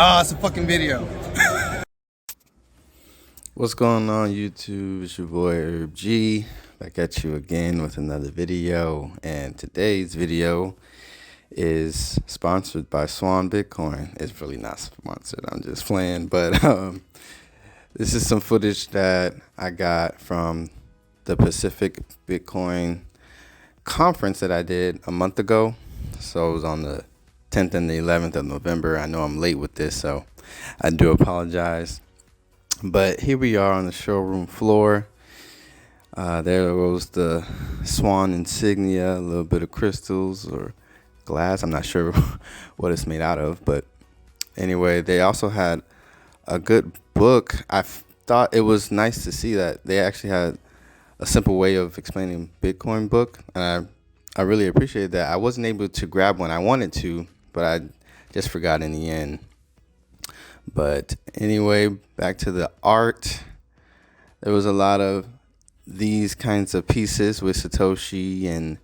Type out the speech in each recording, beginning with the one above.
Ah, it's a fucking video. What's going on, YouTube? It's your boy Herb G. Back at you again with another video. And today's video is sponsored by Swan Bitcoin. It's really not sponsored, I'm just playing. But this is some footage that I got from the Pacific Bitcoin conference that I did a month ago. So it was on the 10th and the 11th of November. I know I'm late with this, so I do apologize. But here we are on the showroom floor. There was the Swan insignia, a little bit of crystals or glass. I'm not sure what it's made out of. But anyway, they also had a good book. Thought it was nice to see that they actually had a simple way of explaining Bitcoin book. And I really appreciated that. I wasn't able to grab one. I wanted to, but I just forgot in the end. But anyway, back to the art. There was a lot of these kinds of pieces with Satoshi and,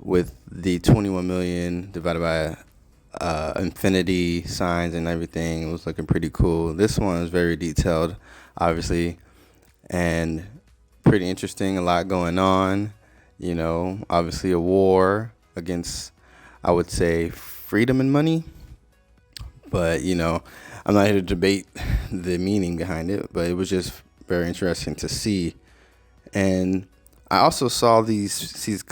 with the 21 million divided by infinity signs and everything. It was looking pretty cool. This one is very detailed, obviously, and pretty interesting. A lot going on. Obviously a war against, I would say, freedom and money. But, I'm not here to debate the meaning behind it, but it was just very interesting to see. And I also saw these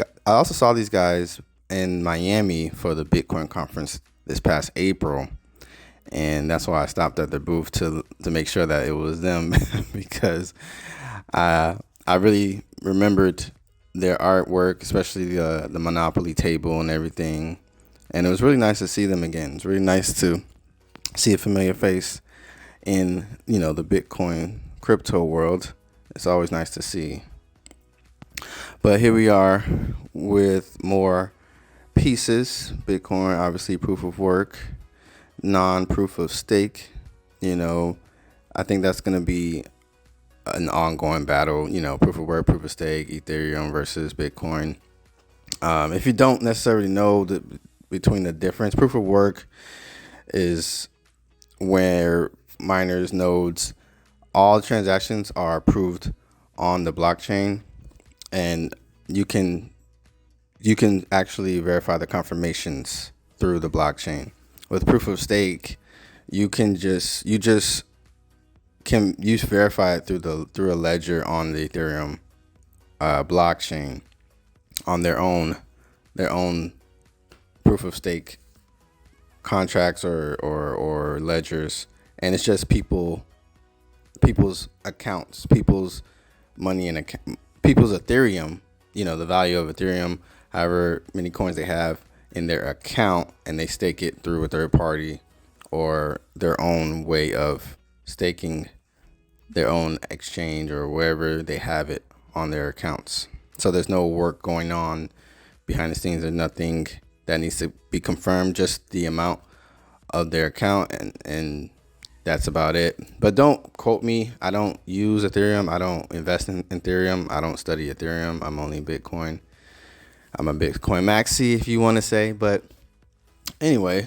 guys in Miami for the Bitcoin conference this past April. And that's why I stopped at their booth to make sure that it was them because I really remembered their artwork, especially the Monopoly table and everything. And it was really nice to see them again. It's really nice to see a familiar face in, the Bitcoin crypto world. It's always nice to see. But here we are with more pieces. Bitcoin, obviously proof of work, non-proof of stake. I think that's going to be an ongoing battle, proof of work, proof of stake, Ethereum versus Bitcoin. If you don't necessarily know between the difference, proof of work is where miners, nodes, all transactions are approved on the blockchain, and you can actually verify the confirmations through the blockchain. With proof of stake, you verify it through a ledger on the Ethereum blockchain on their own proof of stake contracts or ledgers, and it's just people's accounts, people's money and people's Ethereum, the value of Ethereum, however many coins they have in their account, and they stake it through a third party or their own way of staking their own exchange or wherever they have it on their accounts. So there's no work going on behind the scenes. There's nothing that needs to be confirmed, just the amount of their account, and that's about it. But don't quote me. I don't use Ethereum. I don't invest in Ethereum. I don't study Ethereum. I'm only Bitcoin. I'm a Bitcoin maxi, if you want to say. But anyway,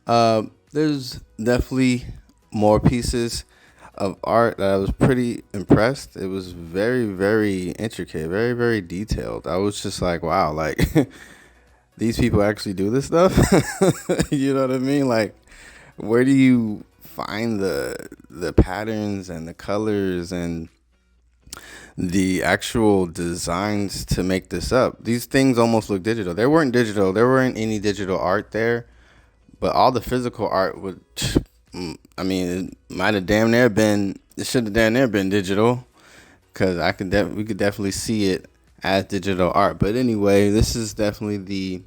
there's definitely more pieces of art that I was pretty impressed. It was very, very intricate, very, very detailed. I was just like, wow, like these people actually do this stuff. You know what I mean? Like, where do you find the patterns and the colors and the actual designs to make this up? These things almost look digital. They weren't digital. There weren't any digital art there, but all the physical art would, it might have damn near been, it should have damn near been digital, because we could definitely see it as digital art. But anyway, this is definitely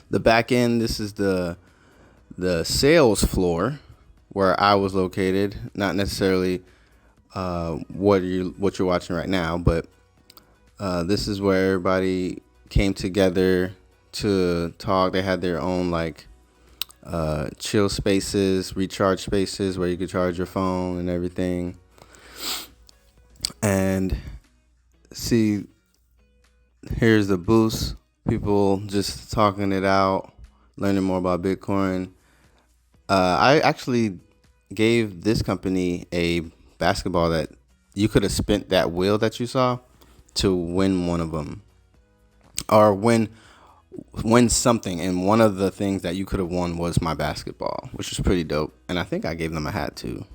the back end. This is the sales floor where I was located, not necessarily what you're watching right now, but this is where everybody came together to talk. They had their own chill spaces, recharge spaces where you could charge your phone and everything. And see, here's the boost. People just talking it out, learning more about Bitcoin. I actually gave this company a basketball that you could have spent that wheel that you saw to win one of them, or win something. And one of the things that you could have won was my basketball, which was pretty dope. And I think I gave them a hat too.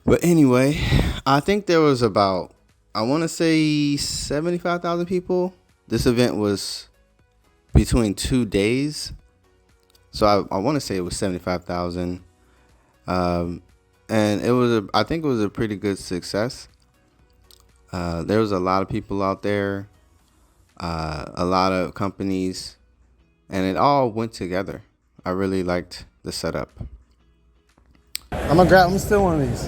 But anyway, I think there was about, I want to say 75,000 people. This event was between 2 days. So I want to say it was 75,000. And it was, I think it was a pretty good success. There was a lot of people out there, a lot of companies, and it all went together. I really liked the setup. I'm gonna steal one of these.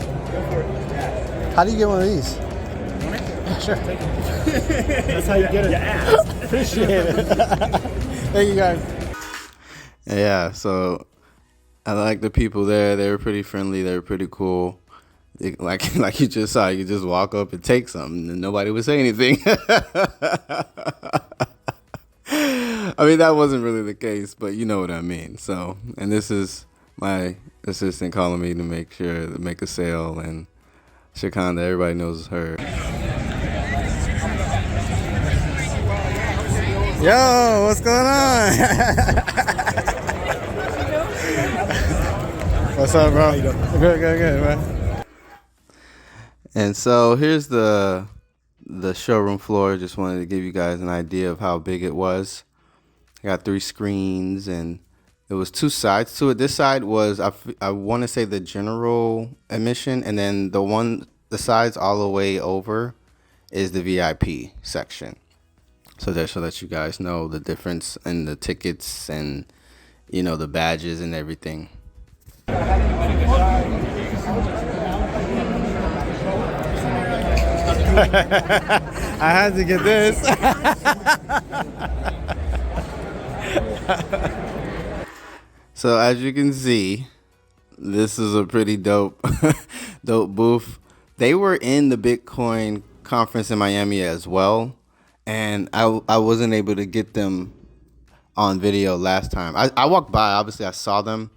How do you get one of these? Sure. That's how you get it. Yeah. Appreciate it. Thank you guys. Yeah, so I like the people there. They were pretty friendly. They were pretty cool. Like you just saw, you could just walk up and take something, and nobody would say anything. I mean, that wasn't really the case, but you know what I mean. So, and this is my assistant calling me to make a sale, and Shakanda, everybody knows her. Yo, what's going on? What's up, bro? Good, man. And so here's the showroom floor. Just wanted to give you guys an idea of how big it was. I got 3 screens, and it was 2 sides to it. This side was, I want to say, the general admission, and then the sides all the way over is the VIP section. So that you guys know the difference in the tickets and, you know, the badges and everything. I had to get this. So as you can see, this is a pretty dope booth. They were in the Bitcoin conference in Miami as well, and I wasn't able to get them on video last time. I walked by, obviously I saw them,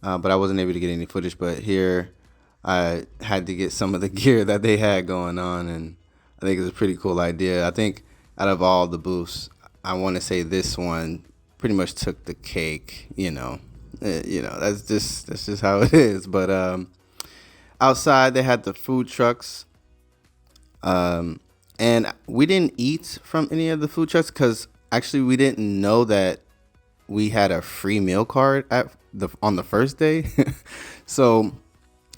but I wasn't able to get any footage. But here I had to get some of the gear that they had going on, and I think it's a pretty cool idea. I think out of all the booths, I want to say this one pretty much took the cake. You know, that's just how it is. But outside they had the food trucks, and we didn't eat from any of the food trucks because actually we didn't know that we had a free meal card on the first day. So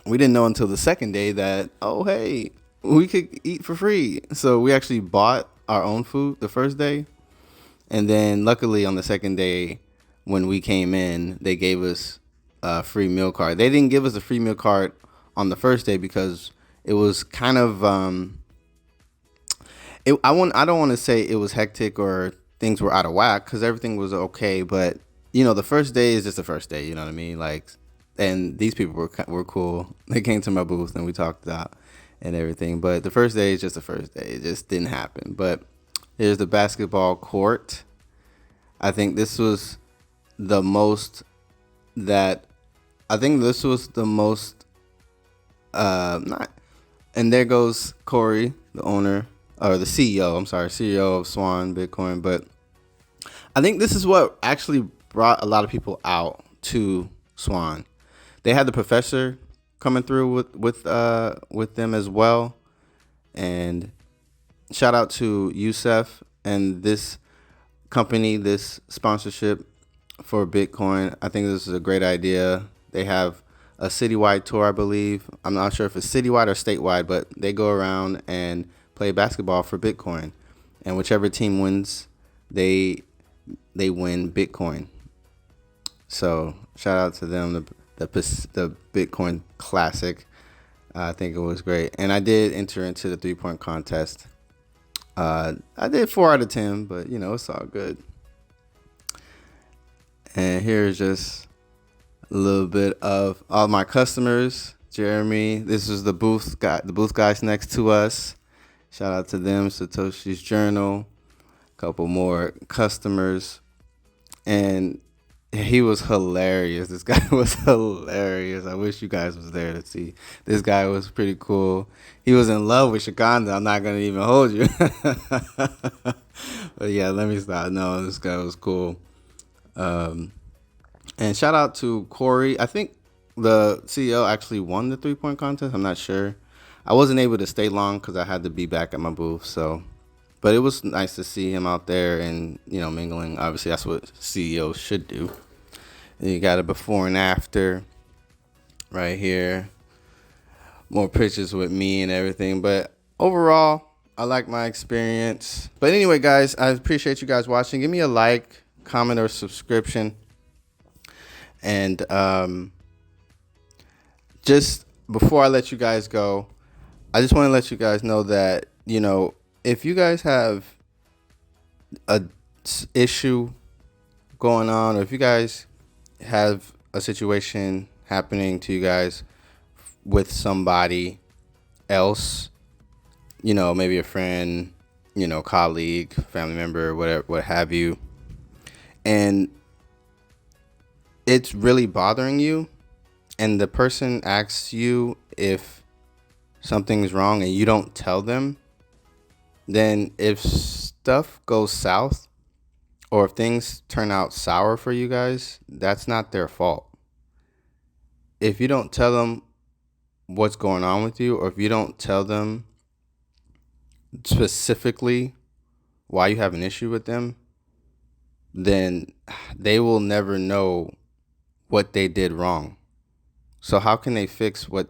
we didn't know until the second day that, oh, hey, we could eat for free. So we actually bought our own food the first day. And then luckily on the second day when we came in, they gave us a free meal card. They didn't give us a free meal card on the first day because it was kind of, I don't want to say it was hectic or things were out of whack because everything was okay. But, you know, the first day is just the first day. You know what I mean? Like, and these people were cool. They came to my booth and we talked out and everything. But the first day is just the first day. It just didn't happen. But here's the basketball court. I think this was the most not. And there goes Corey, the owner, or the CEO. I'm sorry, CEO of Swan Bitcoin. But I think this is what actually brought a lot of people out to Swan. They had the professor coming through with them as well. And shout out to Youssef and this company, this sponsorship for Bitcoin. I think this is a great idea. They have a citywide tour, I believe. I'm not sure if it's citywide or statewide, but they go around and play basketball for Bitcoin. And whichever team wins, they win Bitcoin. So shout out to them, the Bitcoin Classic. I think it was great. And I did enter into the 3-point contest. I did 4 out of 10, but you know, it's all good. And here's just a little bit of all my customers. Jeremy, this is the booth guys next to us. Shout out to them. Satoshi's Journal, a couple more customers. And He was hilarious. This guy was hilarious. I wish you guys was there to see. This guy was pretty cool. He was in love with Shakanda. I'm not gonna even hold you. But yeah, let me stop. No, this guy was cool. And shout out to Corey. I think the CEO actually won the 3-point contest. I'm not sure. I wasn't able to stay long because I had to be back at my booth. So, but it was nice to see him out there and, you know, mingling. Obviously, that's what CEOs should do. And you got a before and after right here. More pictures with me and everything. But overall, I like my experience. But anyway, guys, I appreciate you guys watching. Give me a like, comment, or subscription. And just before I let you guys go, I just want to let you guys know that, you know, if you guys have a issue going on, or if you guys have a situation happening to you guys with somebody else, you know, maybe a friend, you know, colleague, family member, whatever, what have you, and it's really bothering you, and the person asks you if something's wrong and you don't tell them, then if stuff goes south or if things turn out sour for you guys, that's not their fault. If you don't tell them what's going on with you, or if you don't tell them specifically why you have an issue with them, then they will never know what they did wrong. So how can they fix what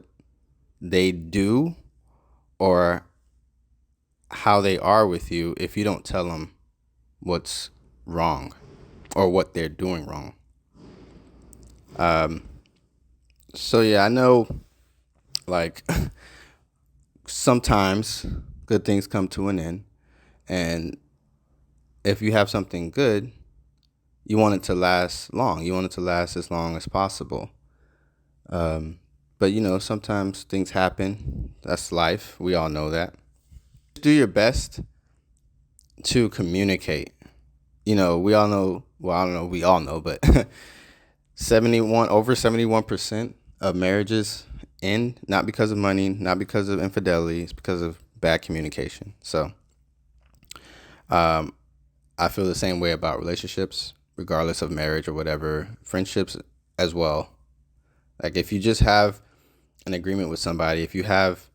they do or how they are with you if you don't tell them what's wrong or what they're doing wrong? So yeah, I know, like, sometimes good things come to an end, and if you have something good, you want it to last long. You want it to last as long as possible. But you know, sometimes things happen. That's life. We all know that. Do your best to communicate. You know, we all know, well, I don't know, we all know, but over 71% of marriages end not because of money, not because of infidelity, it's because of bad communication. So I feel the same way about relationships, regardless of marriage or whatever, friendships as well. Like, if you just have an agreement with somebody, if you have,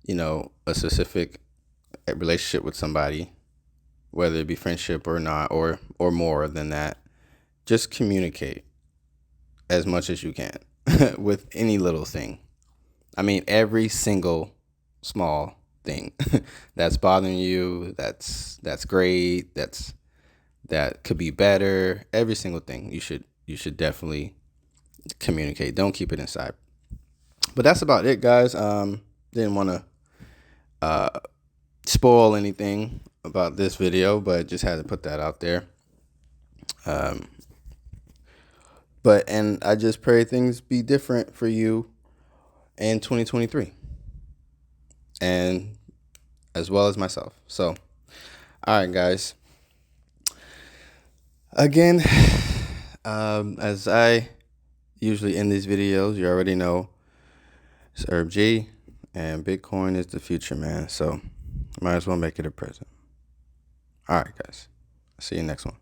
you know, a specific relationship with somebody, whether it be friendship or not, or more than that, just communicate as much as you can with any little thing. I mean, every single small thing that's bothering you, that's great, that could be better. Every single thing you should definitely communicate. Don't keep it inside. But that's about it, guys. Didn't want to spoil anything about this video, but just had to put that out there. And I just pray things be different for you in 2023, and as well as myself. So, all right, guys. Again, as I usually end these videos, you already know, it's Herb G, and Bitcoin is the future, man. So might as well make it a present. All right, guys. See you next one.